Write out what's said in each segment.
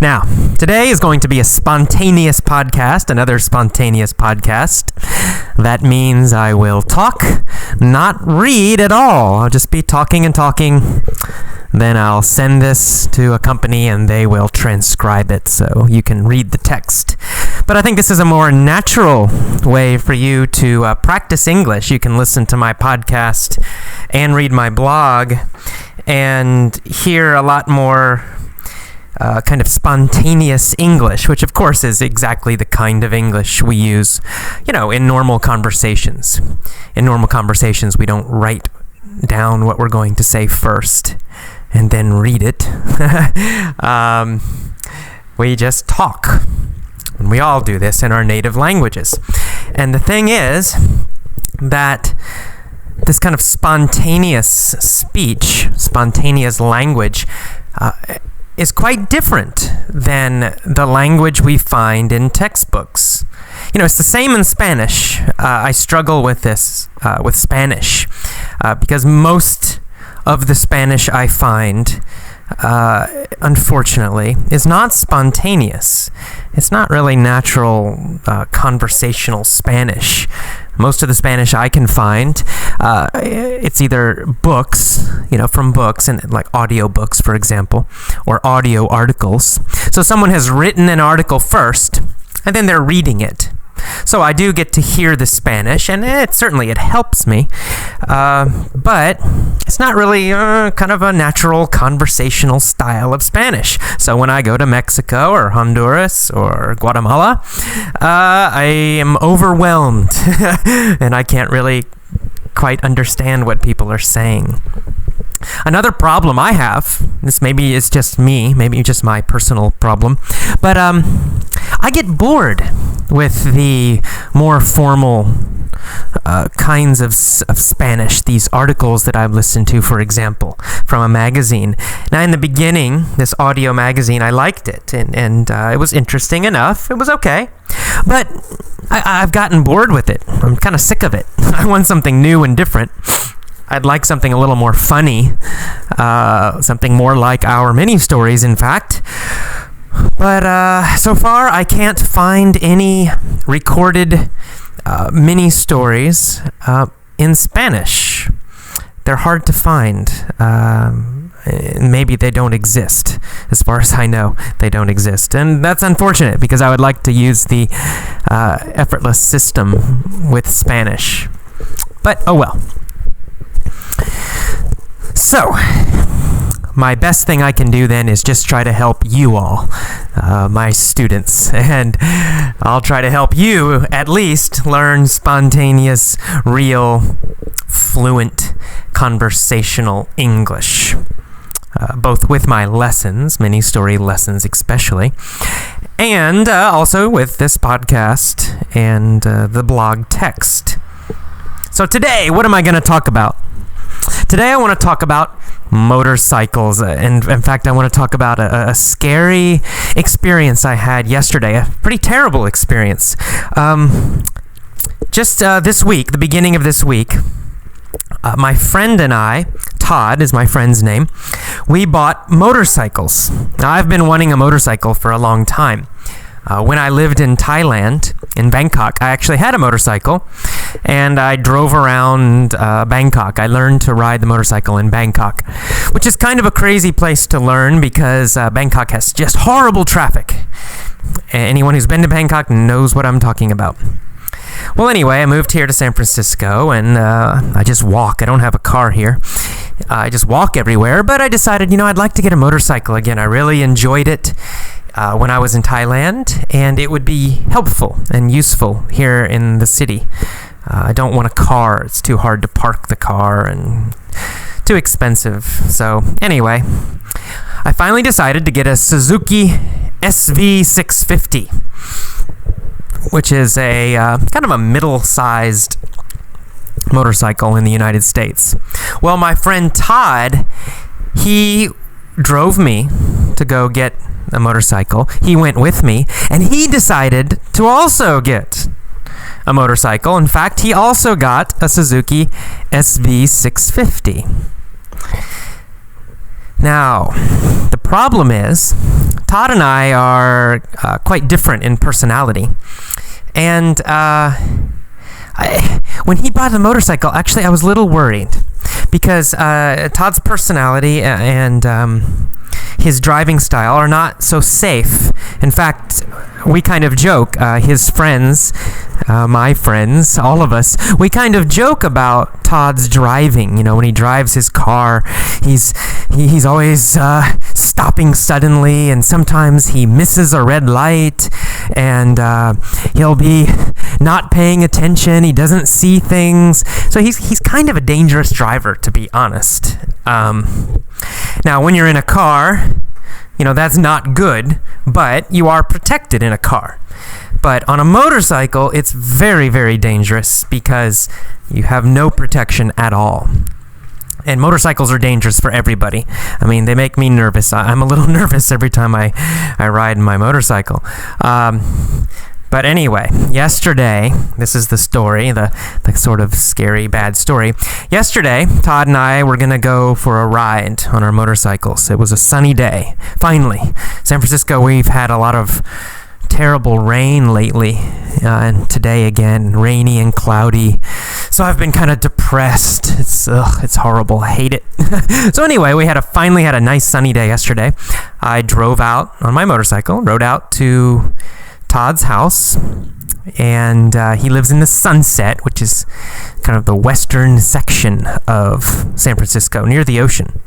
Now, today is going to be a spontaneous podcast, another spontaneous podcast. That means I will talk, not read at all. I'll just be talking and talking. Then I'll send this to a company and they will transcribe it so you can read the text. But I think this is a more natural way for you to practice English. You can listen to my podcast and read my blog and hear a lot more kind of spontaneous English, which of course is exactly the kind of English we use, in normal conversations. In normal conversations, we don't write down what we're going to say first and then read it. We just talk. And we all do this in our native languages. And the thing is that this kind of spontaneous speech, spontaneous language, is quite different than the language we find in textbooks. It's the same in Spanish. I struggle with this, with Spanish, because most of the Spanish I find, unfortunately, is not spontaneous. It's not really natural conversational Spanish. Most of the Spanish I can find, it's either books, from books, and like audio books, for example, or audio articles. So someone has written an article first, and then they're reading it. So I do get to hear the Spanish, and it helps me, but it's not really kind of a natural conversational style of Spanish. So when I go to Mexico or Honduras or Guatemala, I am overwhelmed, and I can't really quite understand what people are saying. Another problem I have, this maybe is just me, maybe just my personal problem, but I get bored with the more formal kinds of Spanish, these articles that I've listened to, for example, from a magazine. Now, in the beginning, this audio magazine, I liked it, and it was interesting enough. It was okay, but I've gotten bored with it. I'm kind of sick of it. I want something new and different. I'd like something a little more funny, something more like our mini stories, in fact. But so far, I can't find any recorded mini stories in Spanish. They're hard to find. Maybe they don't exist. As far as I know, they don't exist. And that's unfortunate, because I would like to use the effortless system with Spanish. But, oh well. So, my best thing I can do then is just try to help you all, my students, and I'll try to help you at least learn spontaneous, real, fluent, conversational English, both with my lessons, mini story lessons especially, and also with this podcast and the blog text. So today, what am I going to talk about? Today I want to talk about motorcycles. And in fact, I want to talk about a scary experience I had yesterday. A pretty terrible experience. Just this week, the beginning of this week, my friend and I, Todd is my friend's name, we bought motorcycles. Now, I've been wanting a motorcycle for a long time. When I lived in Thailand, in Bangkok, I actually had a motorcycle, and I drove around Bangkok. I learned to ride the motorcycle in Bangkok, which is kind of a crazy place to learn because Bangkok has just horrible traffic. Anyone who's been to Bangkok knows what I'm talking about. Well, anyway, I moved here to San Francisco, and I just walk. I don't have a car here. I just walk everywhere, but I decided, I'd like to get a motorcycle again. I really enjoyed it when I was in Thailand, and it would be helpful and useful here in the city. I don't want a car. It's too hard to park the car and too expensive. So anyway, I finally decided to get a Suzuki SV650, which is a kind of a middle-sized motorcycle in the United States. Well, my friend Todd, he drove me to go get a motorcycle. He went with me, and he decided to also get a motorcycle. In fact, he also got a Suzuki SV650. Now, the problem is, Todd and I are quite different in personality. And when he bought the motorcycle, actually, I was a little worried because Todd's personality and his driving style are not so safe. In fact, we kind of joke, his friends, my friends, all of us, we kind of joke about Todd's driving. You know, when he drives his car, he's always stopping suddenly, and sometimes he misses a red light, and he'll be not paying attention. He doesn't see things. So he's kind of a dangerous driver, to be honest. Now, when you're in a car, you know, that's not good, but you are protected in a car. But on a motorcycle, it's very, very dangerous because you have no protection at all. And motorcycles are dangerous for everybody. I mean, they make me nervous. I'm a little nervous every time I ride my motorcycle. But anyway, yesterday, this is the story, the sort of scary, bad story. Yesterday, Todd and I were going to go for a ride on our motorcycles. It was a sunny day. Finally, San Francisco, we've had a lot of terrible rain lately, and today again, rainy and cloudy. So I've been kind of depressed. It's horrible. I hate it. So anyway, we finally had a nice sunny day yesterday. I drove out on my motorcycle, rode out to Todd's house, and he lives in the Sunset, which is kind of the western section of San Francisco, near the ocean.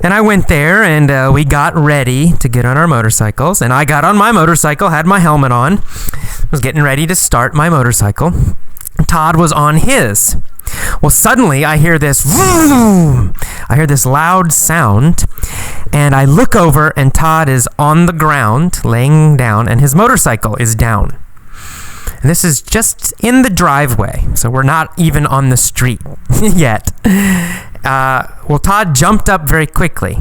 And I went there, and we got ready to get on our motorcycles, and I got on my motorcycle, had my helmet on, was getting ready to start my motorcycle. Todd was on his. Well, suddenly I hear this vroom! I hear this loud sound, and I look over, and Todd is on the ground, laying down, and his motorcycle is down. And this is just in the driveway, so we're not even on the street yet. Well, Todd jumped up very quickly,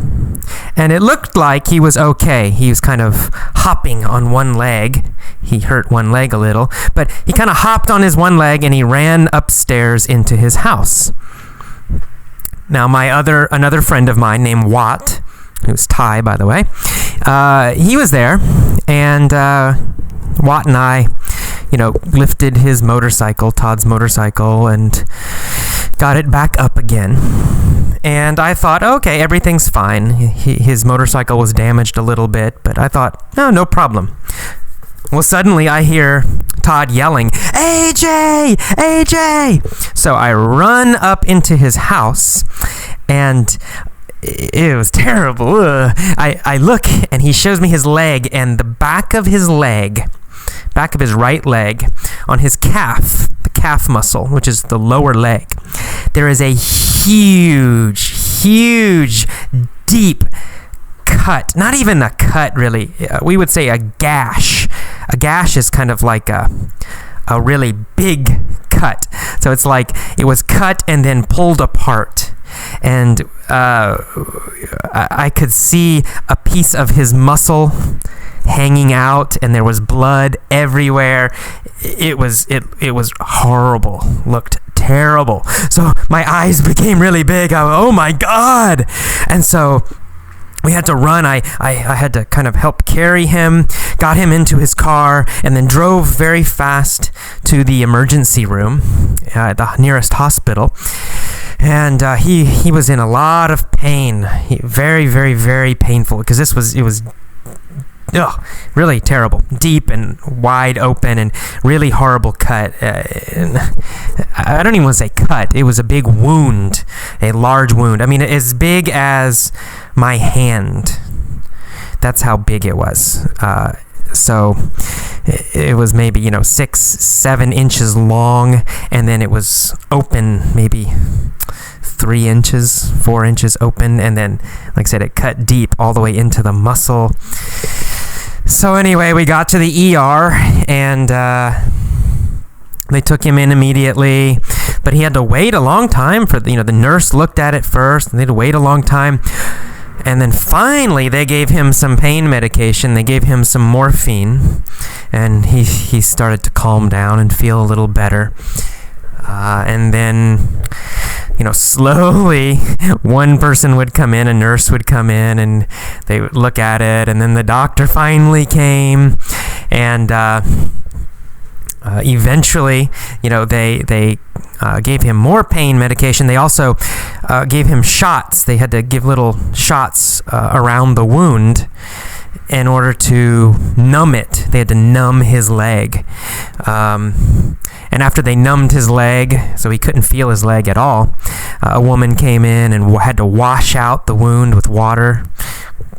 and it looked like he was okay. He was kind of hopping on one leg. He hurt one leg a little, but he kind of hopped on his one leg, and he ran upstairs into his house. Now, another friend of mine named Watt, who's Thai, by the way, he was there, and Watt and I, lifted his motorcycle, Todd's motorcycle, and got it back up again. And I thought, okay, everything's fine. His motorcycle was damaged a little bit, but I thought, no problem. Well, suddenly I hear Todd yelling, AJ! AJ! So I run up into his house, and it was terrible. I look, and he shows me his leg, and the back of his right leg, on his calf, the calf muscle, which is the lower leg, there is a huge, deep cut. Not even a cut, really. We would say a gash. A gash is kind of like a really big cut. So it's like it was cut and then pulled apart. And I could see a piece of his muscle hanging out, and there was blood everywhere. It was horrible. Looked terrible. So my eyes became really big. Oh my God! And so we had to run. I had to kind of help carry him, got him into his car, and then drove very fast to the emergency room at the nearest hospital. And he was in a lot of pain. Very, very, very painful, because it was really terrible, deep and wide open, and really horrible cut. And I don't even want to say cut. It was a big wound, a large wound. I mean, as big as my hand. That's how big it was. So it was maybe 6-7 inches long, and then it was open maybe 3 inches, 4 inches open, and then, like I said, it cut deep all the way into the muscle. So anyway, we got to the ER, and they took him in immediately, but he had to wait a long time for the nurse looked at it first, and they had to wait a long time. And then finally, they gave him some pain medication. They gave him some morphine, and he started to calm down and feel a little better. And then, slowly one person would come in, a nurse would come in, and they would look at it, and then the doctor finally came, and eventually, they gave him more pain medication. They also gave him shots. They had to give little shots around the wound in order to numb it. They had to numb his leg. And after they numbed his leg, so he couldn't feel his leg at all, a woman came in and had to wash out the wound with water,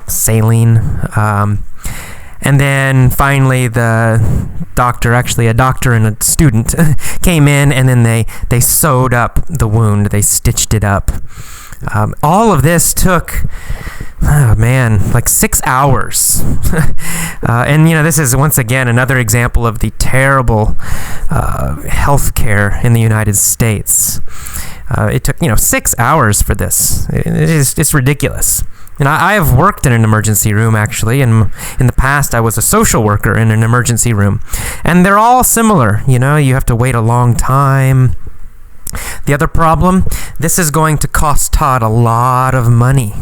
saline. And then finally a doctor and a student came in, and then they sewed up the wound. They stitched it up. All of this took, like 6 hours. And, this is once again another example of the terrible health care in the United States. It took, 6 hours for this. It's ridiculous. And I have worked in an emergency room, actually, and in the past I was a social worker in an emergency room. And they're all similar, you have to wait a long time. The other problem, this is going to cost Todd a lot of money,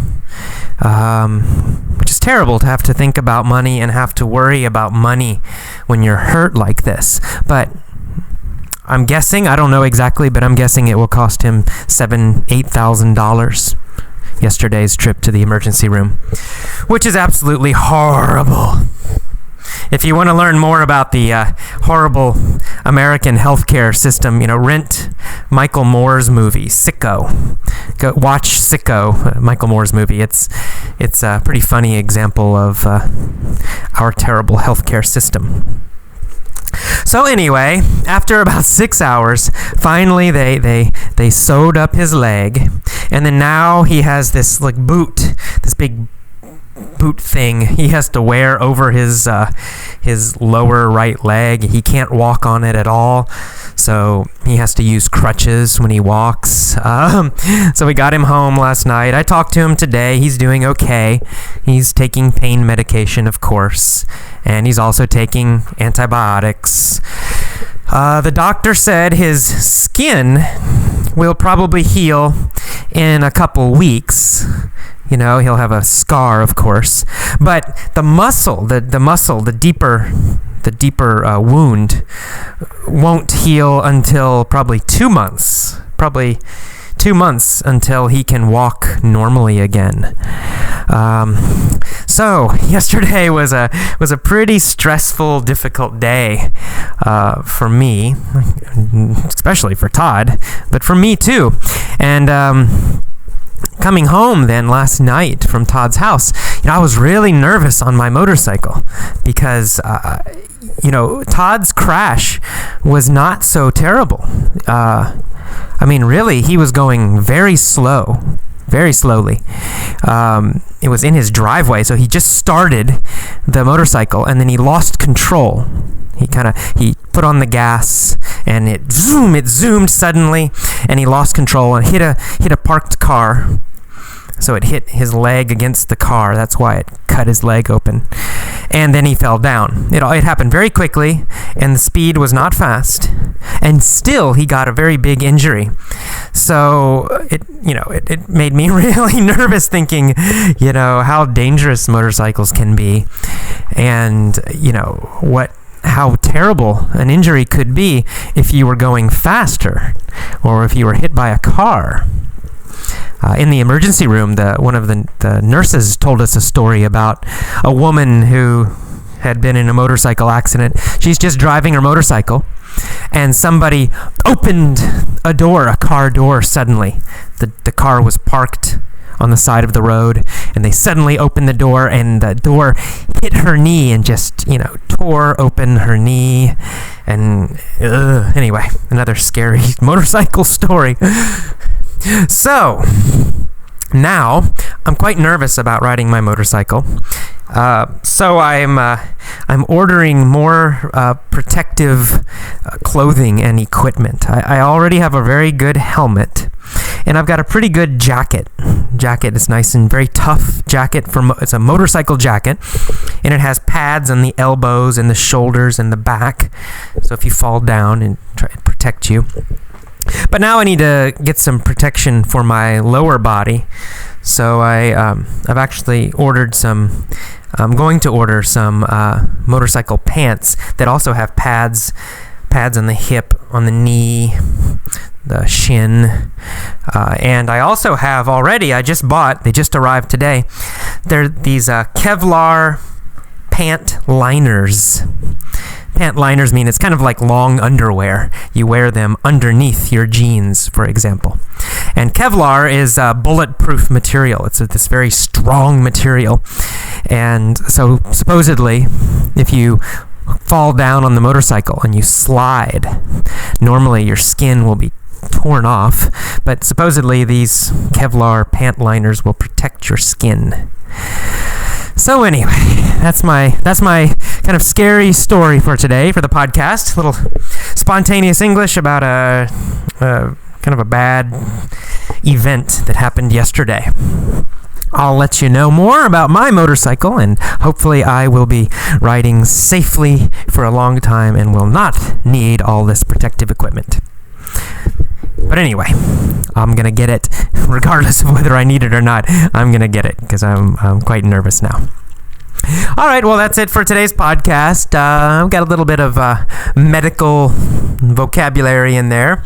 which is terrible to have to think about money and have to worry about money when you're hurt like this. But I'm guessing, I don't know exactly, but I'm guessing it will cost him $8,000. Yesterday's trip to the emergency room, which is absolutely horrible. If you want to learn more about the horrible American healthcare system, rent Michael Moore's movie, Sicko. Go watch Sicko, Michael Moore's movie. It's a pretty funny example of our terrible healthcare system. So anyway, after about 6 hours, finally they sewed up his leg, and then now he has this this big boot thing he has to wear over his lower right leg. He can't walk on it at all, so he has to use crutches when he walks. So we got him home last night. I talked to him today. He's doing okay. He's taking pain medication, of course, and he's also taking antibiotics. The doctor said his skin will probably heal in a couple weeks. He'll have a scar, of course, but the muscle, the deeper wound won't heal until probably 2 months. Probably 2 months until he can walk normally again. So yesterday was a pretty stressful, difficult day for me, especially for Todd, but for me too. And coming home then last night from Todd's house, I was really nervous on my motorcycle because, Todd's crash was not so terrible. Really, he was going very slowly. It was in his driveway, so he just started the motorcycle and then he lost control. He put on the gas and it zoomed suddenly, and he lost control and hit a parked car. So it hit his leg against the car. That's why it cut his leg open. And then he fell down. It happened very quickly, and the speed was not fast. And still, he got a very big injury. So it made me really nervous, thinking, how dangerous motorcycles can be, and how terrible an injury could be if you were going faster or if you were hit by a car. In the emergency room, one of the nurses told us a story about a woman who had been in a motorcycle accident. She's just driving her motorcycle, and somebody opened a car door suddenly. The car was parked on the side of the road, and they suddenly opened the door, and the door hit her knee and just, tore open her knee. And anyway, another scary motorcycle story. So now I'm quite nervous about riding my motorcycle. So I'm ordering more protective clothing and equipment. I already have a very good helmet, and I've got a pretty good jacket. Jacket is nice and very tough jacket. It's a motorcycle jacket, and it has pads on the elbows and the shoulders and the back. So if you fall down, and try to protect you. But now I need to get some protection for my lower body. So I've actually ordered some. I'm going to order some motorcycle pants that also have pads on the hip, on the knee, the shin, and I also have already. I just bought. They just arrived today. They're these Kevlar pant liners. Pant liners mean it's kind of like long underwear. You wear them underneath your jeans, for example. And Kevlar is a bulletproof material. It's this very strong material. And so supposedly, if you fall down on the motorcycle and you slide, normally your skin will be torn off, but supposedly these Kevlar pant liners will protect your skin. So anyway, that's my kind of scary story for today for the podcast. A little spontaneous English about a kind of a bad event that happened yesterday. I'll let you know more about my motorcycle, and hopefully I will be riding safely for a long time and will not need all this protective equipment. But anyway, I'm going to get it regardless of whether I need it or not. I'm going to get it because I'm quite nervous now. All right, well, that's it for today's podcast. I've got a little bit of medical vocabulary in there.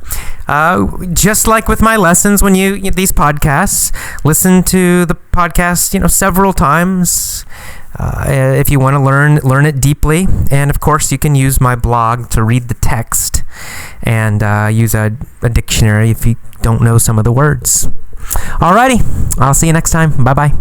Just like with my lessons, when you these podcasts, listen to the podcast, several times. If you want to learn it deeply. And of course, you can use my blog to read the text and use a dictionary if you don't know some of the words. Alrighty, I'll see you next time. Bye-bye.